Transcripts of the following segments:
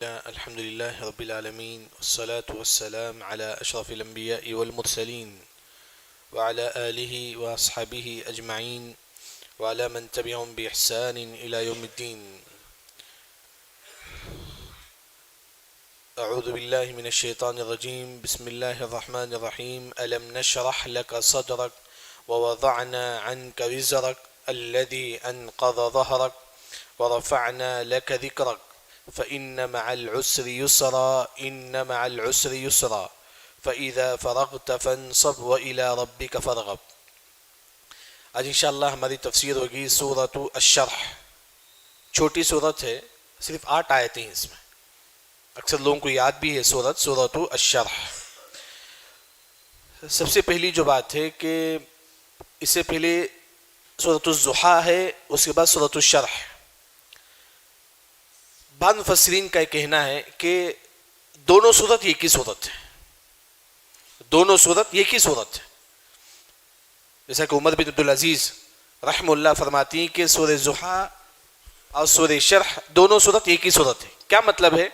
الحمد لله رب العالمين والصلاة والسلام على أشرف الأنبياء والمرسلين وعلى آله وأصحابه أجمعين وعلى من تبعهم بإحسان إلى يوم الدين. أعوذ بالله من الشيطان الرجيم. بسم الله الرحمن الرحيم. ألم نشرح لك صدرك ووضعنا عنك وزرك الذي أنقض ظهرك ورفعنا لك ذكرك فإن مع العسر يسرا إن مع العسر يسرا فإذا فرغت فانصب وإلى ربك فارغب. آج انشاءاللہ ہماری تفسیر ہوگی سورۃ الشرح. چھوٹی سورت ہے، صرف 8 آیتیں ہیں اس میں. اکثر لوگوں کو یاد بھی ہے سورۃ الشرح. سب سے پہلی جو بات ہے کہ اس سے پہلے سورۃ الضحیٰ ہے، اس کے بعد سورۃ الشرح. بعض مفسرین کا کہنا ہے کہ دونوں صورت ایک ہی صورت ہے، دونوں صورت ایک ہی صورت ہے. جیسا کہ عمر بن عبدالعزیز رحمہ اللہ فرماتی ہیں کہ سورہ ضحیٰ اور سورہ شرح دونوں صورت ایک ہی صورت ہے. کیا مطلب ہے؟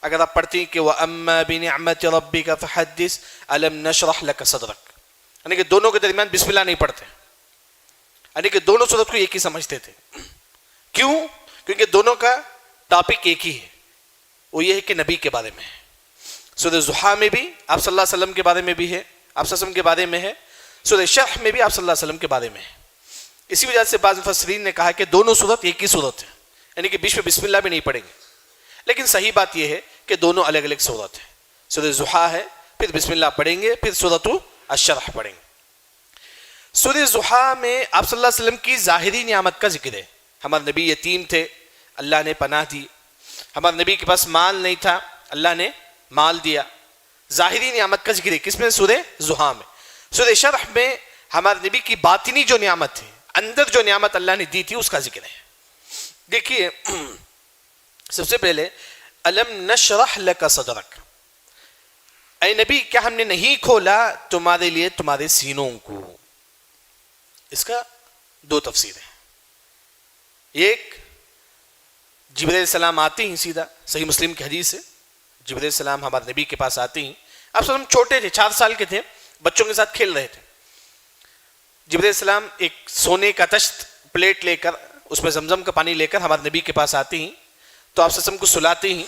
اگر آپ پڑھتے ہیں کہ وَأَمَّا بِنِعْمَةِ رَبِّكَ فَحَدِّثْ أَلَمْ نَشْرَحْ لَكَ صَدْرَكَ، یعنی کہ دونوں کے درمیان بسم اللہ نہیں پڑھتے، یعنی کہ دونوں صورت کو ایک ہی سمجھتے تھے. کیوں؟ کیونکہ دونوں کا ٹاپک ایک ہی ہے، وہ یہ ہے کہ نبی کے بارے میں ہے. سورہ ضحیٰ میں بھی آپ صلی اللہ علیہ وسلم کے بارے میں بھی ہے، آپ صلی اللہ علیہ وسلم کے بارے میں ہے. سورہ شرح میں بھی آپ صلی اللہ علیہ وسلم کے بارے میں ہے. اسی وجہ سے بعض مفسرین نے کہا کہ دونوں صورت ایک ہی صورت ہے، یعنی کہ بیچ میں بسم اللہ بھی نہیں پڑھیں گے. لیکن صحیح بات یہ ہے کہ دونوں الگ الگ صورت ہیں. سورہ ضحیٰ ہے، پھر بسم اللہ پڑھیں گے، پھر سورۃ الشرح پڑھیں گے. سورہ ضحیٰ میں آپ صلی اللہ علیہ وسلم کی ظاہری نعمت کا ذکر ہے. ہمارے نبی یتیم تھے، اللہ نے پناہ دی. ہمارے نبی کے پاس مال نہیں تھا، اللہ نے مال دیا. ظاہری نعمت کا ذکر ہے کس میں؟ سورہ ضحیٰ میں. سورہ شرح میں ہمارے نبی کی باطنی جو نعمت ہے، اندر جو نعمت اللہ نے دی تھی، اس کا ذکر ہے. دیکھیے سب سے پہلے الم نشرح لک صدرک، اے نبی کیا ہم نے نہیں کھولا تمہارے لیے تمہارے سینوں کو؟ اس کا دو تفسیر ہے. ایک، جبرائیل السلام آتے ہیں، سیدھا صحیح مسلم کی حدیث ہے، جبرائیل السلام ہمارے نبی کے پاس آتے ہیں. آپ سب ہم چھوٹے تھے، 4 سال کے تھے، بچوں کے ساتھ کھیل رہے تھے. جبرائیل السلام ایک سونے کا تشت پلیٹ لے کر، اس میں زمزم کا پانی لے کر ہمارے نبی کے پاس آتے ہیں. تو آپ سسم کو سلاتے ہیں،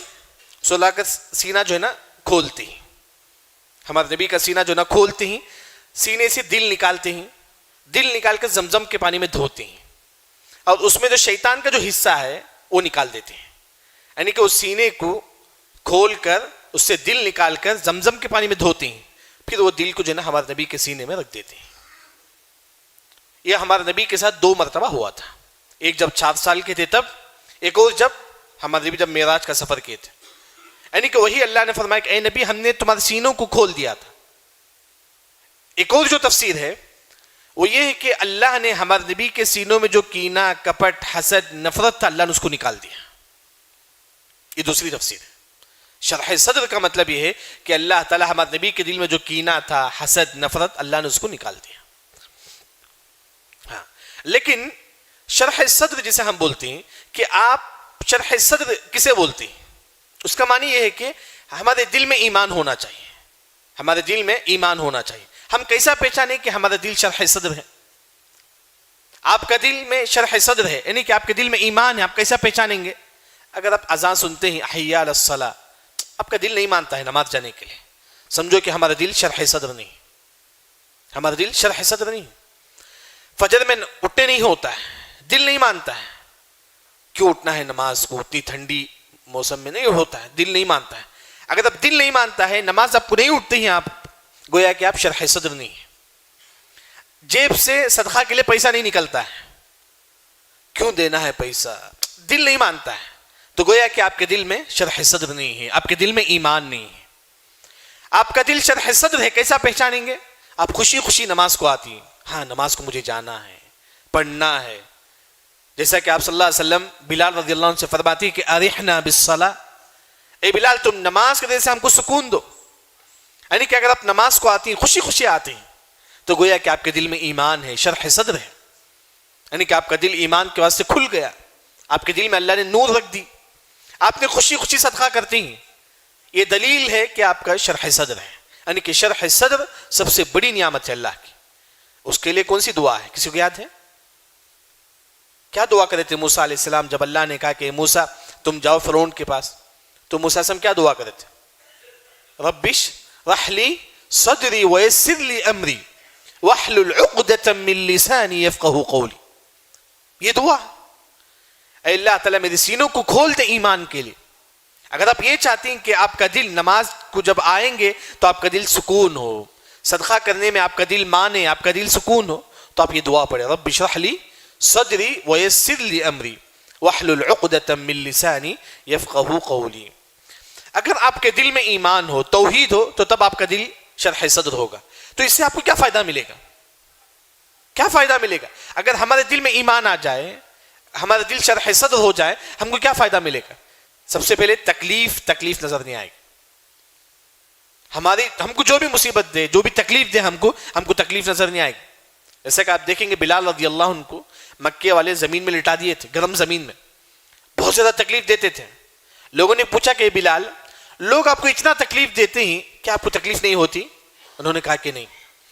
سلا کر سینہ جو ہے نا کھولتے ہیں. ہمارے نبی کا سینہ جو ہے نا کھولتے ہیں، سینے سے دل نکالتے ہیں، دل نکال کر زمزم کے پانی میں دھوتے ہیں، اور اس میں جو شیطان کا جو حصہ ہے وہ نکال دیتے ہیں. یعنی کہ اس سینے کو کھول کر اس سے دل نکال کر زمزم کے پانی میں دھوتے ہیں، پھر وہ دل کو جو ہے نا ہمارے نبی کے سینے میں رکھ دیتے ہیں. یہ ہمارے نبی کے ساتھ 2 مرتبہ ہوا تھا. ایک جب 4 سال کے تھے تب، ایک اور جب ہمارے نبی جب معراج کا سفر کیے تھے. یعنی کہ وہی اللہ نے فرمایا کہ اے نبی ہم نے تمہارے سینوں کو کھول دیا تھا. ایک اور جو تفسیر ہے وہ یہ ہے کہ اللہ نے ہمارے نبی کے سینوں میں جو کینہ، کپٹ، حسد، نفرت تھا، اللہ نے اس کو نکال دیا. یہ دوسری تفسیر ہے. شرح صدر کا مطلب یہ ہے کہ اللہ تعالی ہمارے نبی کے دل میں جو کینہ تھا، حسد، نفرت، اللہ نے اس کو نکال دیا. ہاں، لیکن شرح صدر جسے ہم بولتے ہیں کہ آپ شرح صدر کسے بولتے ہیں؟ اس کا معنی یہ ہے کہ ہمارے دل میں ایمان ہونا چاہیے، ہمارے دل میں ایمان ہونا چاہیے. ہم کیسا پہچانیں کہ ہمارا دل شرح صدر ہے؟ آپ کا دل میں شرح صدر ہے، یعنی کہ آپ کے دل میں ایمان ہے. آپ کیسا پہچانیں گے؟ اگر آپ اذان سنتے ہیں حی علی الصلاۃ، آپ کا دل نہیں مانتا ہے نماز جانے کے لیے، سمجھو کہ ہمارا دل شرح صدر نہیں، ہمارا دل شرح صدر نہیں. فجر میں اٹھنے نہیں ہوتا ہے، دل نہیں مانتا ہے. کیوں اٹھنا ہے نماز کو؟ اتنی ٹھنڈی موسم میں نہیں ہوتا ہے، دل نہیں مانتا ہے. اگر اب دل نہیں مانتا ہے، نماز آپ کو نہیں اٹھتے ہیں، آپ گویا کہ آپ شرح صدر نہیں ہیں. جیب سے صدقہ کے لیے پیسہ نہیں نکلتا ہے، کیوں دینا ہے پیسہ؟ دل نہیں مانتا ہے. تو گویا کہ آپ کے دل میں شرح صدر نہیں ہے، آپ کے دل میں ایمان نہیں ہے. آپ کا دل شرح صدر ہے، کیسا پہچانیں گے؟ آپ خوشی خوشی نماز کو آتی ہیں، ہاں نماز کو مجھے جانا ہے، پڑھنا ہے. جیسا کہ آپ صلی اللہ علیہ وسلم بلال رضی اللہ عنہ سے فرماتی کہ ارحنا بالصلاۃ، اے بلال تم نماز کے دل سے ہم کو سکون دو. یعنی کہ اگر آپ نماز کو آتی ہیں، خوشی خوشی آتی ہیں، تو گویا کہ آپ کے دل میں ایمان ہے، شرح صدر ہے. یعنی کہ آپ کا دل ایمان کے واسطے کھل گیا، آپ کے دل میں اللہ نے نور رکھ دی. آپ نے خوشی خوشی صدقہ کرتی ہیں، یہ دلیل ہے کہ آپ کا شرح صدر ہے، یعنی کہ شرح صدر سب سے بڑی نعمت ہے اللہ کی. اس کے لیے کون سی دعا ہے، کسی کو یاد ہے؟ کیا دعا کرے تھے موسیٰ علیہ السلام جب اللہ نے کہا کہ موسیٰ تم جاؤ فرعون کے پاس، تو موسیٰ علیہ السلام کیا دعا کرے تھے؟ ربش رح لی صدری ویسر لی امری واحلل عقدۃ من لسانی یفقہوا قولی. یہ دعا، اے اللہ تعالیٰ میرے سینوں کو کھول دے ایمان کے لیے. اگر آپ یہ چاہتی ہیں کہ آپ کا دل نماز کو جب آئیں گے تو آپ کا دل سکون ہو، صدقہ کرنے میں آپ کا دل مانے، آپ کا دل سکون ہو، تو آپ یہ دعا پڑھیں، رب اشرح لی صدری ویسر لی امری واحلل عقدۃ من لسانی یفقہوا قولی. اگر آپ کے دل میں ایمان ہو، توحید ہو، تو تب آپ کا دل شرح صدر ہوگا. تو اس سے آپ کو کیا فائدہ ملے گا؟ کیا فائدہ ملے گا؟ اگر ہمارے دل میں ایمان آ جائے، ہمارا دل شرح صدر ہو جائے، ہم کو کیا فائدہ ملے گا؟ سب سے پہلے تکلیف نظر نہیں آئے گی. ہم کو جو بھی مصیبت دے، جو بھی تکلیف دے، ہم کو تکلیف نظر نہیں آئے گی. جیسے کہ آپ دیکھیں گے بلال رضی اللہ عنہ کو مکے والے زمین میں لٹا دیے تھے، گرم زمین میں، بہت زیادہ تکلیف دیتے تھے. لوگوں نے پوچھا کہ بلال، لوگ آپ کو اتنا تکلیف دیتے ہیں، کیا آپ کو تکلیف نہیں ہوتی؟ انہوں نے کہا کہ نہیں،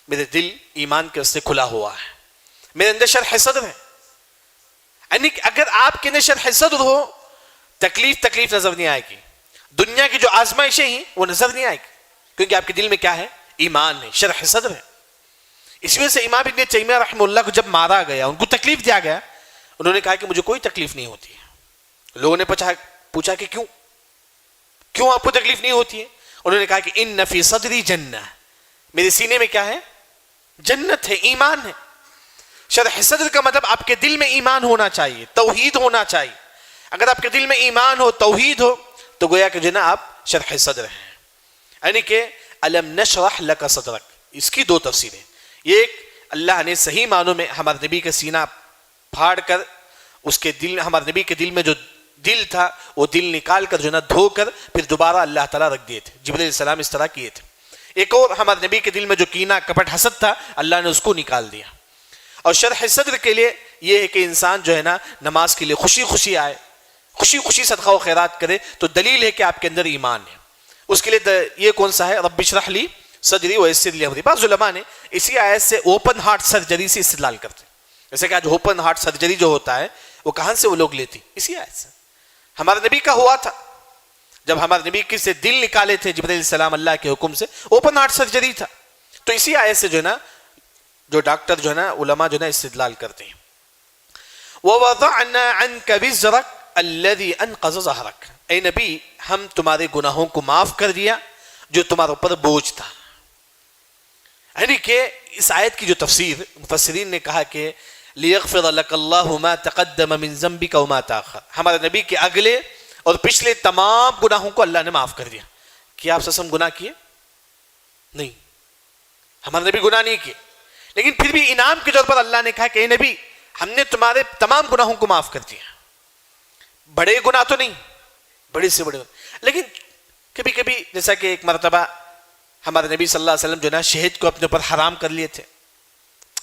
میرے دل ایمان کے سے کھلا ہوا ہے، میرے اندر شرح صدر ہے. یعنی اگر آپ کے اندر شرح صدر ہو، تکلیف نظر نہیں آئے گی. دنیا کی جو آزمائشیں ہیں وہ نظر نہیں آئے گی، کیونکہ آپ کے دل میں کیا ہے؟ ایمان ہے، شرح صدر ہے. اس وجہ سے امام ابن تیمیہ رحمہ اللہ کو جب مارا گیا، ان کو تکلیف دیا گیا، انہوں نے کہا کہ مجھے کوئی تکلیف نہیں ہوتی ہے. لوگوں نے پوچھا کہ کیوں آپ کو تکلیف نہیں ہوتی ہے؟ انہوں نے کہا کہ ان فی صدری جنہ، میرے سینے میں کیا ہے؟ جنت ہے، ایمان ہے. شرح صدر کا مطلب آپ کے دل میں ایمان ہونا چاہیے، توحید ہونا چاہیے. اگر آپ کے دل میں ایمان ہو، توحید ہو، تو گویا کہ جو نا آپ شرح صدر ہیں. یعنی کہ الم نشرح لک صدرک، اس کی دو تفسیریں. ایک، اللہ نے صحیح معنوں میں ہمارے نبی کا سینہ پھاڑ کر اس کے دل، ہمارے نبی کے دل میں جو دل تھا وہ دل نکال کر جو نا دھو کر پھر دوبارہ اللہ تعالیٰ رکھ دیے تھے. جبرائیل علیہ السلام اس طرح کیے تھے. ایک اور، ہمارے نبی کے دل میں جو کینہ کپٹ حسد تھا، اللہ نے اس کو نکال دیا. اور شرح صدر کے لیے یہ ہے کہ انسان جو ہے نا نماز کے لیے خوشی خوشی آئے، خوشی خوشی صدقہ و خیرات کرے، تو دلیل ہے کہ آپ کے اندر ایمان ہے. اس کے لیے یہ کون سا ہے؟ رب اشرح لی صدری ویسر لی امری. بعض علماء نے اسی آیت سے اوپن ہارٹ سرجری سے استدلال کرتے، جیسے کہ آج اوپن ہارٹ سرجری جو ہوتا ہے وہ کہاں سے وہ لوگ لیتی؟ اسی آیت سے. ہمارے نبی کا ہوا تھا، جب ہمارے نبی کی سے دل نکالے تھے جبرائیل علیہ السلام اللہ کے حکم سے، اوپن ہارٹ سرجری تھا. تو اسی آیت سے جو ہے نا جو ڈاکٹر جو ہے نا علماء جو ہے نا استدلال کرتے ہیں. وَوَضَعْنَا عَنْكَ وِزْرَكَ الَّذِي أَنْقَضَ ظَهْرَكَ، اے نبی ہم تمہارے گناہوں کو معاف کر دیا جو تمہارے اوپر بوجھ تھا. یعنی کہ اس آیت کی جو تفسیر مفسرین نے کہا کہ لِيَغْفِرَ لَكَ اللَّهُ مَا تَقَدَّمَ مِن ذَنْبِكَ وَمَا تَأَخَّرَ، ہمارے نبی کے اگلے اور پچھلے تمام گناہوں کو اللہ نے معاف کر دیا. کیا آپ سسم گناہ کیے؟ نہیں، ہمارے نبی گناہ نہیں کیے، لیکن پھر بھی انعام کے طور پر اللہ نے کہا کہ اے نبی ہم نے تمہارے تمام گناہوں کو معاف کر دیا. بڑے گناہ تو نہیں، بڑے سے بڑے گناہ، لیکن کبھی کبھی جیسا کہ ایک مرتبہ ہمارے نبی صلی اللہ علیہ وسلم جو نا شہد کو اپنے اوپر حرام کر لیے تھے.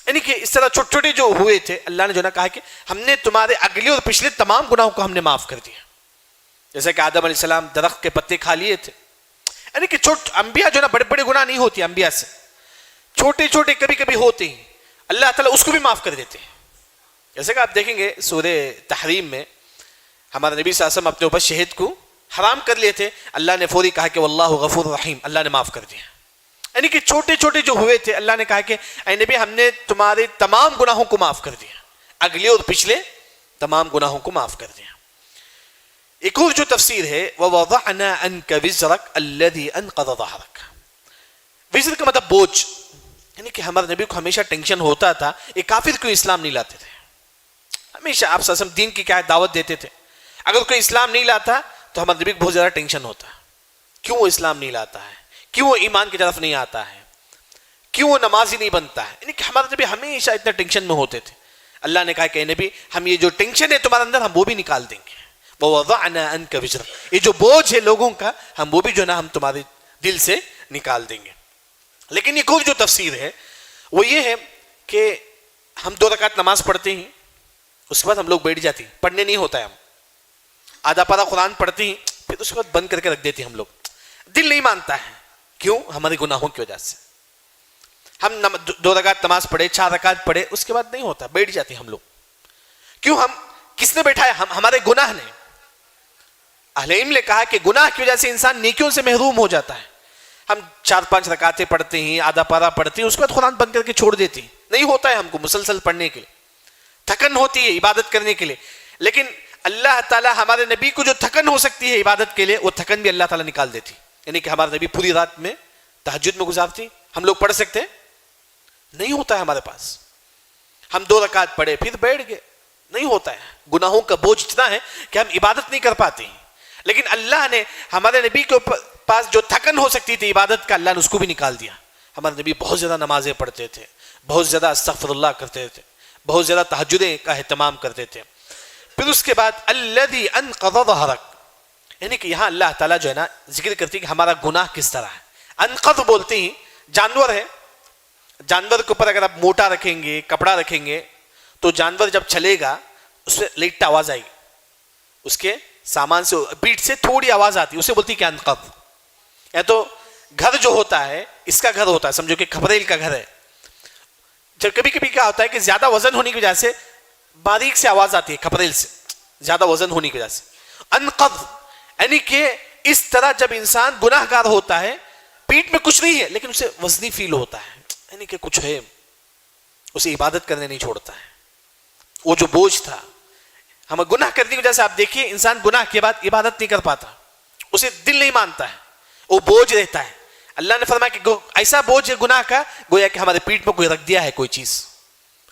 یعنی کہ اس طرح چھوٹے چھوٹے جو ہوئے تھے، اللہ نے جو نا کہا کہ ہم نے تمہارے اگلے اور پچھلے تمام گناہوں کو ہم نے معاف کر دیا. جیسے کہ آدم علیہ السلام درخت کے پتے کھا لیے تھے. یعنی کہ انبیاء جو نا بڑے بڑے گناہ نہیں ہوتی، انبیاء سے چھوٹے چھوٹے کبھی کبھی ہوتے ہیں، اللہ تعالیٰ اس کو بھی معاف کر دیتے ہیں. جیسے کہ آپ دیکھیں گے سورہ تحریم میں ہمارے نبی صلی اللہ علیہ وسلم اپنے اوپر شہد کو حرام کر لیے تھے، اللہ نے فوری کہا کہ واللہ غفور رحیم، اللہ نے معاف کر دیا. یعنی کہ چھوٹے چھوٹے جو ہوئے تھے اللہ نے کہا کہ اے نبی ہم نے تمہارے تمام گناہوں کو معاف کر دیا، اگلے اور پچھلے تمام گناہوں کو معاف کر دیا. ایک اور جو تفسیر ہے وَوَضَعْنَا عَنْكَ وِزْرَكَ الَّذِي أَنْقَضَ ظَهْرَكَ، وزر کا مطلب بوجھ. یعنی کہ ہمارے نبی کو ہمیشہ ٹینشن ہوتا تھا ایک کافر کیوں اسلام نہیں لاتے تھے. ہمیشہ آپ صلی اللہ علیہ وسلم دین کی کیا دعوت دیتے تھے، اگر کوئی اسلام نہیں لاتا تو ہمارے نبی کو بہت زیادہ ٹینشن ہوتا، کیوں وہ اسلام نہیں لاتا ہے، کیوں وہ ایمان کی طرف نہیں آتا ہے، کیوں وہ نمازی نہیں بنتا ہے. یعنی کہ ہمارے نبی ہمیشہ اتنا ٹینشن میں ہوتے تھے. اللہ نے کہا کہ اے نبی ہم یہ جو ٹینشن ہے تمہارے اندر ہم وہ بھی نکال دیں گے. وَوَضَعْنَا عَنْكَ وِزْرَكَ، یہ جو بوجھ ہے لوگوں کا ہم وہ بھی جو نا ہم تمہارے دل سے نکال دیں گے. لیکن ایک اور جو تفسیر ہے وہ یہ ہے کہ ہم 2 رکعت نماز پڑھتے ہیں، اس کے بعد ہم لوگ بیٹھ جاتے ہیں، پڑھنے نہیں ہوتا ہے. ہم آدھا پارا قرآن پڑھتی ہیں پھر اس کے بعد بند کر کے رکھ دیتی ہیں. ہم لوگ دل نہیں مانتا ہے. کیوں؟ ہمارے گناہوں کی وجہ سے. ہم 2 رکعت نماز پڑھے 4 رکعت پڑھے اس کے بعد نہیں ہوتا, بیٹھ جاتے ہم لوگ. کیوں؟ ہم کس نے بیٹھایا؟ ہمارے گناہ نے. اہل علم نے کہا کہ گناہ کی وجہ سے انسان نیکیوں سے محروم ہو جاتا ہے. ہم 4-5 رکعتیں پڑھتے ہیں, آدھا پارا پڑھتے ہیں, اس کے بعد قرآن بند کر کے چھوڑ دیتے ہیں. نہیں ہوتا ہے ہم کو مسلسل پڑھنے کے لیے, تھکن ہوتی ہے عبادت کرنے کے لیے. لیکن اللہ تعالیٰ ہمارے نبی کو جو تھکن ہو سکتی ہے عبادت کے لیے, وہ تھکن بھی اللہ تعالیٰ نکال دیتی. یعنی کہ ہمارے نبی پوری رات میں تہجد میں گزارتی. ہم لوگ پڑھ سکتے؟ نہیں ہوتا ہے ہمارے پاس. ہم 2 رکعت پڑھے پھر بیٹھ گئے, نہیں ہوتا ہے. گناہوں کا بوجھ اتنا ہے کہ ہم عبادت نہیں کر پاتے ہیں. لیکن اللہ نے ہمارے نبی کے پاس جو تھکن ہو سکتی تھی عبادت کا, اللہ نے اس کو بھی نکال دیا. ہمارے نبی بہت زیادہ نمازیں پڑھتے تھے, بہت زیادہ استغفر اللہ کرتے تھے, بہت زیادہ تہجدیں کا اہتمام کرتے تھے. پھر اس کے بعد الذی انقض ظہرک, یعنی کہ یہاں اللہ تعالیٰ جو ہے نا ذکر کرتی ہے کہ ہمارا گناہ کس طرح ہے. انقض بولتے ہیں جانور ہے, جانور کے اوپر اگر آپ موٹا رکھیں گے, کپڑا رکھیں گے, تو جانور جب چلے گا اس سے لیٹ آواز آئے گی, اس کے سامان سے پیٹھ سے تھوڑی آواز آتی ہے, اسے بولتی کہ انقض. یا تو گھر جو ہوتا ہے, اس کا گھر ہوتا ہے, سمجھو کہ کھپریل کا گھر ہے, جب کبھی کبھی کیا ہوتا ہے کہ زیادہ وزن ہونے کی وجہ سے باریک سے آواز آتی ہے کھپریل سے, زیادہ وزن ہونے کی وجہ سے. انقض یعنی کہ اس طرح جب انسان گناہ گار ہوتا ہے, پیٹ میں کچھ نہیں ہے لیکن اسے وزنی فیل ہوتا ہے, یعنی کہ کچھ ہے, اسے عبادت کرنے نہیں چھوڑتا ہے. وہ جو بوجھ تھا ہمیں گناہ کرنے کی وجہ سے, آپ دیکھیے انسان گناہ کے بعد عبادت نہیں کر پاتا, اسے دل نہیں مانتا ہے, وہ بوجھ رہتا ہے. اللہ نے فرمایا کہ ایسا بوجھ ہے گناہ کا گویا کہ ہمارے پیٹ میں کوئی رکھ دیا ہے کوئی چیز.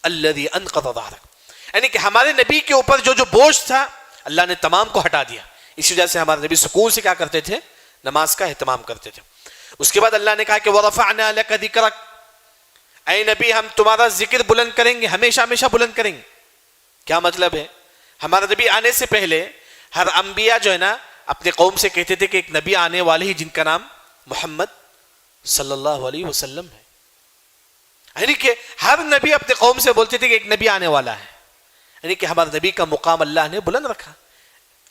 الذی انقض ظہرک, یعنی کہ ہمارے نبی کے اوپر جو بوجھ تھا اللہ نے تمام کو ہٹا دیا. اس وجہ سے ہمارے نبی سکون سے کیا کرتے تھے؟ نماز کا اہتمام کرتے تھے. اس کے بعد اللہ نے کہا کہ وَرَفَعْنَا لَكَ ذِكْرَكَ, اے نبی ہم تمہارا ذکر بلند کریں گے, ہمیشہ ہمیشہ بلند کریں گے. کیا مطلب ہے؟ ہمارا نبی آنے سے پہلے ہر انبیاء جو ہے نا اپنے قوم سے کہتے تھے کہ ایک نبی آنے والے ہی جن کا نام محمد صلی اللہ علیہ وسلم ہے. یعنی کہ ہر نبی اپنے قوم سے بولتے تھے کہ ایک نبی آنے والا ہے. یعنی کہ ہمارے نبی کا مقام اللہ نے بلند رکھا.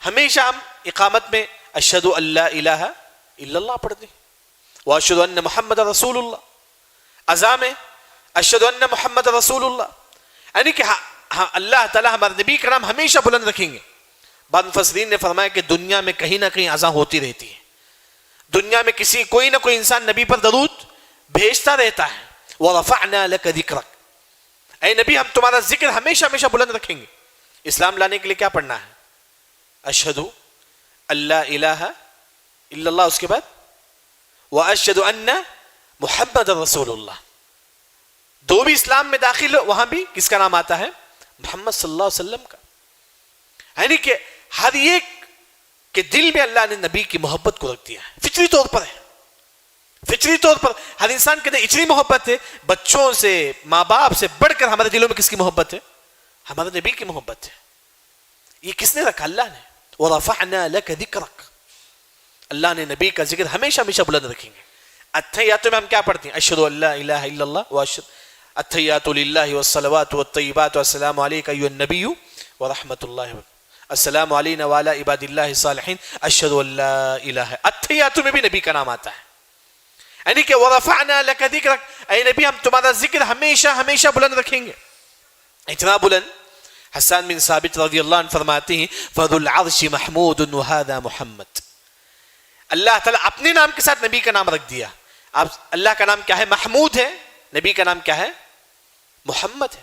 ہمیشہ ہم اقامت میں اشہد ان لا الہ الا اللہ پڑھتے ہیں, واشہد ان محمد رسول اللہ. اذان میں اشہد ان محمد رسول اللہ, یعنی کہ اللہ تعالیٰ ہمارے نبی کا نام ہمیشہ بلند رکھیں گے. بعض مفسرین نے فرمایا کہ دنیا میں کہیں نہ کہیں اذان ہوتی رہتی ہے, دنیا میں کوئی نہ کوئی انسان نبی پر درود بھیجتا رہتا ہے. وَرَفَعْنَا لَكَ ذِكْرَكَ, اے نبی ہم تمہارا ذکر ہمیشہ ہمیشہ بلند رکھیں گے. اسلام لانے کے لیے کیا پڑھنا ہے؟ اشہد ان لا الہ الا اللہ, اس کے بعد واشہد ان محمد رسول اللہ. دو بھی اسلام میں داخل ہو, وہاں بھی کس کا نام آتا ہے؟ محمد صلی اللہ علیہ وسلم کا. یعنی کہ ہر ایک کے دل میں اللہ نے نبی کی محبت کو رکھ دیا ہے, فطری طور پر ہے. فطری طور پر ہر انسان کے اندر اتنی محبت ہے, بچوں سے ماں باپ سے بڑھ کر ہمارے دلوں میں کس کی محبت ہے؟ ہمارے نبی کی محبت ہے. یہ کس نے رکھا؟ اللہ نے. وَرَفَعْنَا لَكَ ذِكْرَكَ, اللہ نے نبی کا ذکر ہمیشہ ہمیشہ بلند رکھیں گے. اتحیاتوں میں ہم کیا پڑھتے ہیں؟ اشہد ان لا الہ الا اللہ واشہد التحیات للہ والصلوات والطیبات والسلام علیک ایھا النبی ورحمۃ اللہ, السلام علینا وعلی عباد اللہ الصالحین, اشہد ان لا الہ. اتحیاتوں میں بھی نبی کا نام آتا ہے. یعنی کہ وَرَفَعْنَا لَكَ ذِكْرَكَ, اے نبی ہم تمہارا ذکر ہمیشہ ہمیشہ بلند رکھیں گے. اتنا بلند حسان بن ثابت رضی اللہ عنہ فرماتے ہیں فَذُو الْعَرْشِ مَحْمُودٌ وَهَذَا مُحَمَّد. اللہ تعالیٰ اپنے نام کے ساتھ نبی کا نام رکھ دیا. اب اللہ کا نام کیا ہے؟ محمود ہے. نبی کا نام کیا ہے؟ محمد ہے.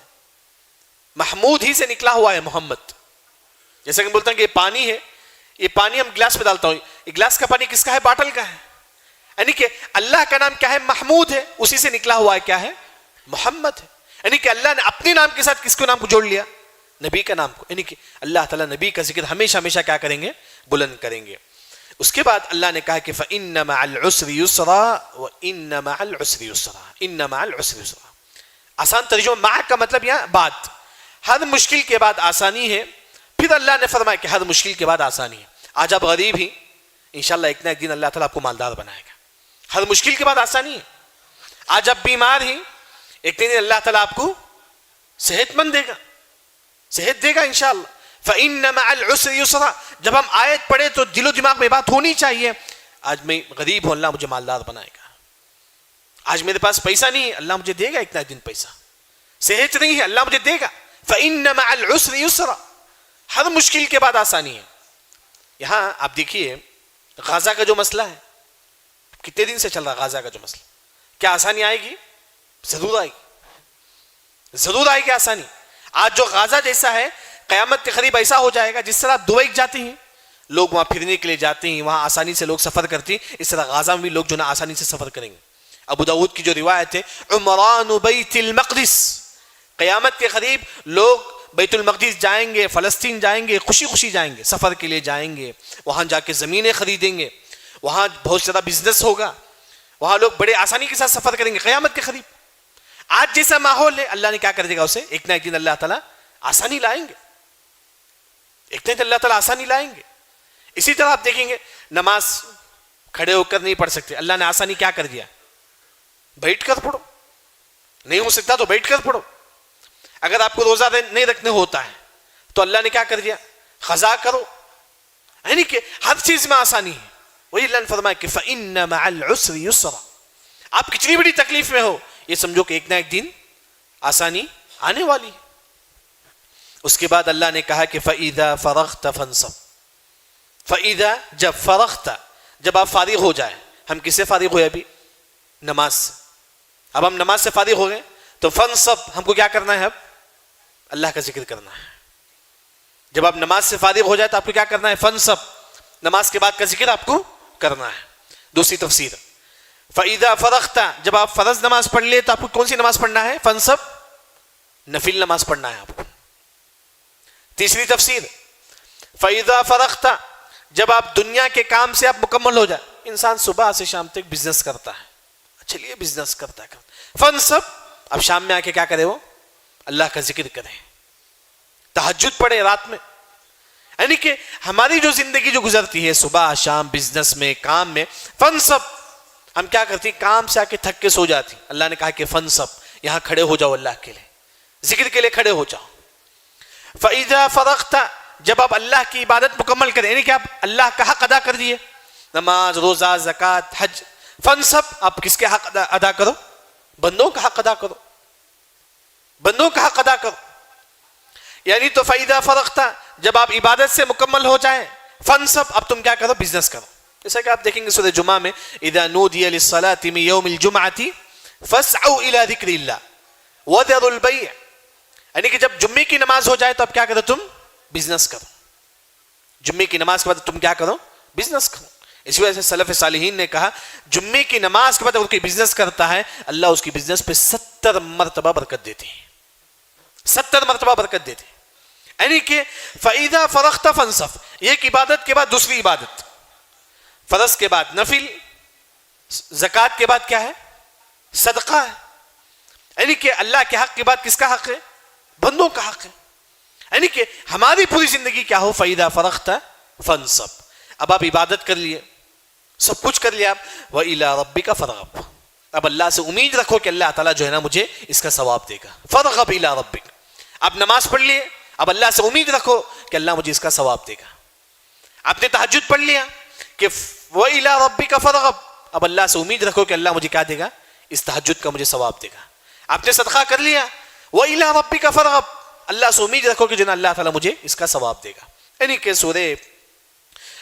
محمود ہی سے نکلا ہوا ہے محمد. جیسا کہ بولتے ہیں کہ یہ پانی ہے, یہ پانی ہم گلاس میں ڈالتا ہوں, یہ گلاس کا پانی کس کا ہے؟ باٹل کا ہے. یعنی کہ اللہ کا نام کیا ہے؟ محمود ہے, اسی سے نکلا ہوا ہے کیا ہے؟ محمد ہے. یعنی کہ اللہ نے اپنے نام کے ساتھ کس کو نام کو جوڑ لیا؟ نبی کا نام کو. یعنی کہ اللہ تعالیٰ نبی کا ذکر ہمیشہ ہمیشہ کیا کریں گے؟ بلند کریں گے. اس کے بعد اللہ نے کہا کہ فَإِنَّ مَعَ الْعُسْرِ يُسْرًا وَإِنَّ مَعَ الْعُسْرِ يُسْرًا. إِنَّ مَعَ الْعُسْرِ يُسْرًا, آسان ترجمہ مع کا مطلب یہاں بعد, ہر مشکل کے بعد آسانی ہے. پھر اللہ نے فرمایا کہ ہر مشکل کے بعد آسانی ہے. آج آپ غریب ہی, انشاءاللہ ایک نہ ایک دن اللہ تعالیٰ آپ کو مالدار بنائے گا. ہر مشکل کے بعد آسانی ہے. آج آپ بیمار ہی, ایک دن اللہ تعالیٰ آپ کو صحت مند دے گا, صحت دے گا انشاءاللہ. فَإِنَّ مَعَ الْعُسْرِ يُسْرًا. جب ہم آیت پڑھے تو دل و دماغ میں بات ہونی چاہیے، آج میں غریب ہوں، اللہ مجھے مالدار بنائے گا. آج میرے پاس پیسہ نہیں ہے، اللہ مجھے دے گا اتنا دن پیسہ. صحت نہیں ہے، اللہ مجھے دے گا. فَإِنَّ مَعَ الْعُسْرِ يُسْرًا. ہر مشکل کے بعد آسانی ہے. یہاں آپ دیکھیے غزہ کا جو مسئلہ ہے، کتنے دن سے چل رہا غزہ کا جو مسئلہ، کیا آسانی آئے گی؟ ضرور آئے گی، ضرور آئے گی آسانی. آج جو غزہ جیسا ہے، قیامت کے قریب ایسا ہو جائے گا جس طرح آپ دبئی جاتے ہیں، لوگ وہاں پھرنے کے لیے جاتے ہیں، وہاں آسانی سے لوگ سفر کرتے ہیں، اس طرح غزہ میں بھی لوگ جو نا آسانی سے سفر کریں گے. ابو داؤد کی جو روایت ہے، عمران بیت المقدس، قیامت کے قریب لوگ بیت المقدس جائیں گے، فلسطین جائیں گے، خوشی خوشی جائیں گے، سفر کے لیے جائیں گے، وہاں جا کے زمینیں خریدیں گے، وہاں بہت زیادہ بزنس ہوگا، وہاں لوگ بڑے آسانی کے ساتھ سفر کریں گے قیامت کے قریب. آج جیسا ماحول ہے، اللہ نے کیا کر دے گا اسے، ایک نہ ایک دن اللہ تعالیٰ آسانی لائیں گے، ایک نہ ایک دن اللہ تعالیٰ آسانی لائیں گے. اسی طرح آپ دیکھیں گے نماز کھڑے ہو کر نہیں پڑھ سکتے، اللہ نے آسانی کیا کر دیا، بیٹھ کر پڑھو. نہیں ہو سکتا تو بیٹھ کر پڑھو. اگر آپ کو روزہ نہیں رکھنے ہوتا ہے تو اللہ نے کیا کر دیا، قضا کرو. یعنی کہ ہر چیز میں آسانی ہے. وہی اللہ نے فرمایا کہ فَإِنَّ مَعَ الْعُسْرِ يُسْرًا. آپ کتنی بڑی تکلیف میں ہو، یہ سمجھو کہ ایک نہ ایک دن آسانی آنے والی ہے. اس کے بعد اللہ نے کہا کہ فَإِذَا فَرَغْتَ فَانْصَبْ. فَإِذَا جب فرغت، جب آپ فارغ ہو جائیں. ہم کس سے فارغ ہوئے ابھی؟ نماز سے. اب ہم نماز سے فارغ ہو گئے تو فَانْصَبْ، ہم کو کیا کرنا ہے؟ اب اللہ کا ذکر کرنا ہے. جب آپ نماز سے فارغ ہو جائے تو آپ کو کیا کرنا ہے؟ فَانْصَبْ، نماز کے بعد کا ذکر آپ کو کرنا ہے. دوسری تفسیر فَإِذَا فَرَغْتَ، جب آپ فرض نماز پڑھ لے تو آپ کو کون سی نماز پڑھنا ہے؟ فَانْصَبْ، نفل نماز پڑھنا ہے آپ کو. تیسری تفسیر فَإِذَا فَرَغْتَ، جب آپ دنیا کے کام سے آپ مکمل ہو جائے. انسان صبح سے شام تک بزنس کرتا ہے، چلیے بزنس کرتا ہے، فَانْصَبْ، اب شام میں آ کے کیا کرے، وہ اللہ کا ذکر کریں، تہجد پڑھے رات میں. یعنی کہ ہماری جو زندگی جو گزرتی ہے صبح شام بزنس میں، کام میں، فَانْصَبْ، ہم کیا کرتی ہیں، کام سے آ کے تھک کے سو جاتی. اللہ نے کہا کہ فَانْصَبْ، یہاں کھڑے ہو جاؤ، اللہ کے لیے ذکر کے لیے کھڑے ہو جاؤ. فَإِذَا فَرَغْتَ، جب آپ اللہ کی عبادت مکمل کریں، یعنی کہ آپ اللہ کا حق ادا کر دیے، نماز روزہ زکوٰۃ حج، فَانْصَبْ، آپ کس کے حق ادا کرو؟ بندوں کا حق ادا کرو، بندوں کا حق ادا کرو. یعنی تو فَإِذَا فَرَغْتَ، جب آپ عبادت سے مکمل ہو جائیں، فَانْصَبْ، اب تم کیا کرو؟ بزنس کرو. جیسا کہ آپ دیکھیں گے سورہ جمعہ میں اذا نودی للصلاة من یوم الجمعة فاسعوا الى ذکر اللہ وذروا البیع. یعنی کہ جب جمعے کی نماز ہو جائے تو اب کیا کرو؟ تم بزنس کرو. جمعے کی نماز کے بعد تم کیا کرو؟ بزنس کرو. اسی وجہ سے سلف صالحین نے کہا جمعے کی نماز کے بعد اگر کوئی بزنس کرتا ہے، اللہ اس کی بزنس پہ 70 مرتبہ برکت دیتے ہیں، 70 مرتبہ برکت دیتے ہیں. یعنی کہ فَإِذَا فَرَغْتَ فَانْصَبْ، ایک عبادت کے بعد دوسری عبادت، فرض کے بعد نفل، زکوٰۃ کے بعد کیا ہے؟ صدقہ ہے. یعنی کہ اللہ کے حق کے بعد کس کا حق ہے؟ بندوں کا حق ہے. یعنی کہ ہماری پوری زندگی کیا ہو؟ فَإِذَا فَرَغْتَ فَانْصَبْ. اب آپ عبادت کر لیے، سب کچھ کر لیا، وَإِلَىٰ رَبِّكَ فَارْغَب، اب اللہ سے امید رکھو کہ اللہ تعالیٰ جو ہے نا مجھے اس کا ثواب دے گا. فَارْغَب إِلَىٰ رَبِّكَ، اب نماز پڑھ لیے، اب اللہ سے امید رکھو کہ اللہ مجھے اس کا ثواب دے گا. آپ نے تہجد پڑھ لیا کہ وَإِلَىٰ رَبِّكَ فَارْغَب، اب اللہ سے امید رکھو کہ اللہ مجھے کیا دے گا؟ اس تہجد کا مجھے ثواب دے گا. آپ نے صدقہ کر لیا، وَإِلَىٰ رَبِّكَ فَارْغَب، اللہ سے امید رکھو کہ جو نا اللہ تعالیٰ مجھے اس کا ثواب دے گا. یعنی کہ سورہ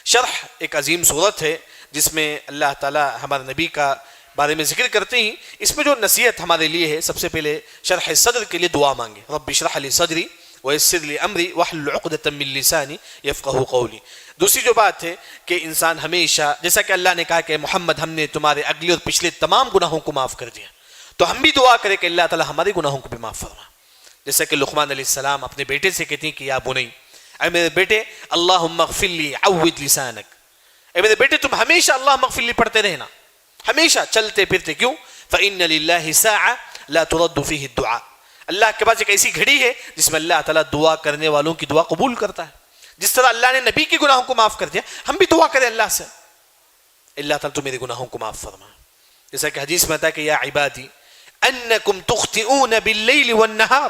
شرح ایک عظیم صورت ہے جس میں اللہ تعالیٰ ہمارے نبی کا بارے میں ذکر کرتے ہیں. اس میں جو نصیحت ہمارے لیے ہے، سب سے پہلے شرح صدر کے لیے دعا مانگے، رب اشرح لی صدری ویسر لی امری واحلل عقدۃ من لسانی یفقہوا قولی. دوسری جو بات ہے کہ انسان ہمیشہ، جیسا کہ اللہ نے کہا کہ محمد ہم نے تمہارے اگلے اور پچھلے تمام گناہوں کو معاف کر دیا، تو ہم بھی دعا کریں کہ اللہ تعالیٰ ہمارے گناہوں کو بھی معاف فرما. جیسا کہ لقمان علیہ السلام اپنے بیٹے سے کہتے ہیں کہ یا بنی، اے میرے بیٹے، اللہم اغفر لی عود لسانک، اے میرے بیٹے تم ہمیشہ اللہم اغفر لی پڑھتے رہنا، ہمیشہ چلتے پھرتے. کیوں؟ فإن للہ ساعة لا ترد فیہ الدعاء، اللہ کے پاس ایک ایسی گھڑی ہے جس میں اللہ تعالیٰ دعا کرنے والوں کی دعا قبول کرتا ہے. جس طرح اللہ نے نبی کے گناہوں کو معاف کر دیا، ہم بھی دعا کریں اللہ سے، اللہ تعالیٰ تو میرے گناہوں کو معاف فرما. جیسا کہ حدیث میں آتا ہے کہ یا عبادی انکم تخطئون باللیل والنہار،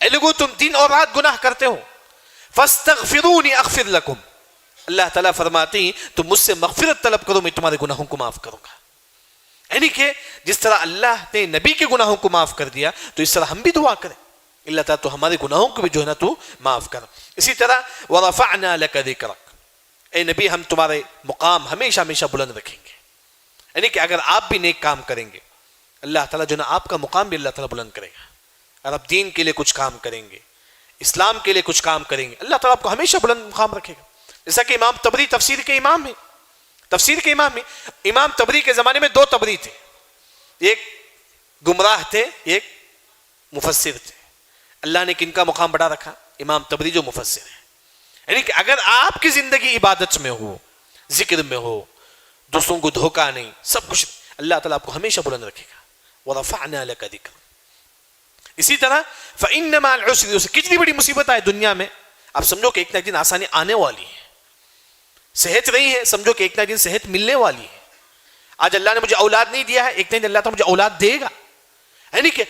اے لوگو تم دن اور رات گناہ کرتے ہو، فاستغفرونی اغفر لکم، اللہ تعالیٰ فرماتے ہیں تم مجھ سے مغفرت طلب کرو، میں تمہارے گناہوں کو معاف کروں گا. یعنی کہ جس طرح اللہ نے نبی کے گناہوں کو معاف کر دیا تو اس طرح ہم بھی دعا کریں اللہ تعالیٰ تو ہمارے گناہوں کو بھی جو ہے نا تو معاف کر. اسی طرح وَرَفَعْنَا لَكَ ذِكْرَكَ، اے نبی ہم تمہارے مقام ہمیشہ ہمیشہ بلند رکھیں گے. یعنی کہ اگر آپ بھی نیک کام کریں گے اللہ تعالیٰ جو ہے نا آپ کا مقام بھی اللہ تعالیٰ بلند کرے گا. اگر آپ دین کے لیے کچھ کام کریں گے، اسلام کے لیے کچھ کام کریں گے، اللہ تعالیٰ آپ کو ہمیشہ بلند مقام رکھے گا. جیسا کہ امام طبری تفسیر کے امام ہیں. امام طبری کے زمانے میں 2 طبری تھے، ایک گمراہ تھے ایک مفسر تھے. اللہ نے کن کا مقام بڑھا رکھا؟ امام طبری جو مفسر ہے. یعنی کہ اگر آپ کی زندگی عبادت میں ہو، ذکر میں ہو، دوسروں کو دھوکہ نہیں، سب کچھ، اللہ تعالیٰ آپ کو ہمیشہ بلند رکھے گا. وَرَفَعْنَا لَكَ ذِكْرَكَ. اسی طرح فَإِنَّ مَعَ الْعُسْرِ يُسْرًا، کتنی بڑی مصیبت آئے دنیا میں آپ سمجھو کہ ایک نہ ایک دن آسانی آنے والی ہے. صحت نہیں ہے، سمجھو کہ ایک نہ ایک دن صحت ملنے والی ہے. آج اللہ نے مجھے اولاد نہیں دیا ہے، ایک نہ ایک دن اللہ تعالیٰ مجھے اولاد دے گا. یعنی کہ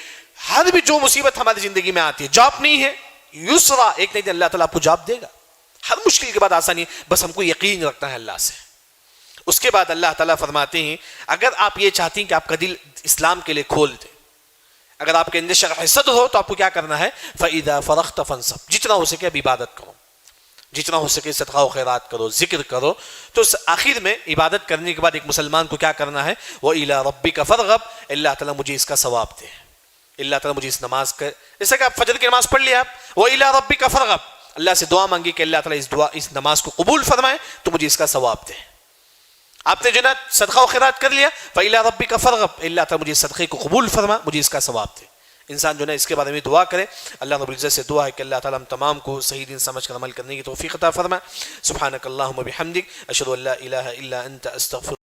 ہر بھی جو مصیبت ہماری زندگی میں آتی ہے، جاب نہیں ہے، یسرا، ایک نہ ایک دن اللہ تعالیٰ آپ کو جاب دے گا. ہر مشکل کے بعد آسانی ہے، بس ہم کو یقین رکھنا ہے اللہ سے. اس کے بعد اللہ تعالیٰ فرماتے ہیں اگر آپ یہ چاہتے ہیں کہ آپ کا دل اسلام کے لیے کھول دے، اگر آپ کے اندر شرح صدر ہو تو آپ کو کیا کرنا ہے؟ فَإِذَا فَرَغْتَ فَانْصَبْ، جتنا ہو سکے اب عبادت کرو، جتنا ہو سکے صدقہ و خیرات کرو، ذکر کرو. تو آخر میں عبادت کرنے کے بعد ایک مسلمان کو کیا کرنا ہے؟ وَإِلَىٰ رَبِّكَ فَارْغَب، اللہ تعالیٰ مجھے اس کا ثواب دے، اللہ تعالیٰ مجھے اس نماز کا، جیسا کہ آپ فجر کی نماز پڑھ لیا آپ، وَإِلَىٰ رَبِّكَ فَارْغَب، اللہ سے دعا مانگی کہ اللہ تعالیٰ اس نماز کو قبول فرمائے تو مجھے اس کا ثواب دے. آپ نے جو نا صدقہ و خیرات کر لیا، فَإِلَىٰ رَبِّكَ فَارْغَب، اللہ تعالیٰ مجھے صدقے کو قبول فرما، مجھے اس کا ثواب دے. انسان جو ہے اس کے بارے میں دعا کرے. اللہ رب العزت سے دعا ہے کہ اللہ تعالیٰ ہم تمام کو صحیح دین سمجھ کر عمل کرنے کی توفیق عطا فرما. سبحانک اللہم و بحمدک، اشہد ان لا الہ الا انت، استغفرک.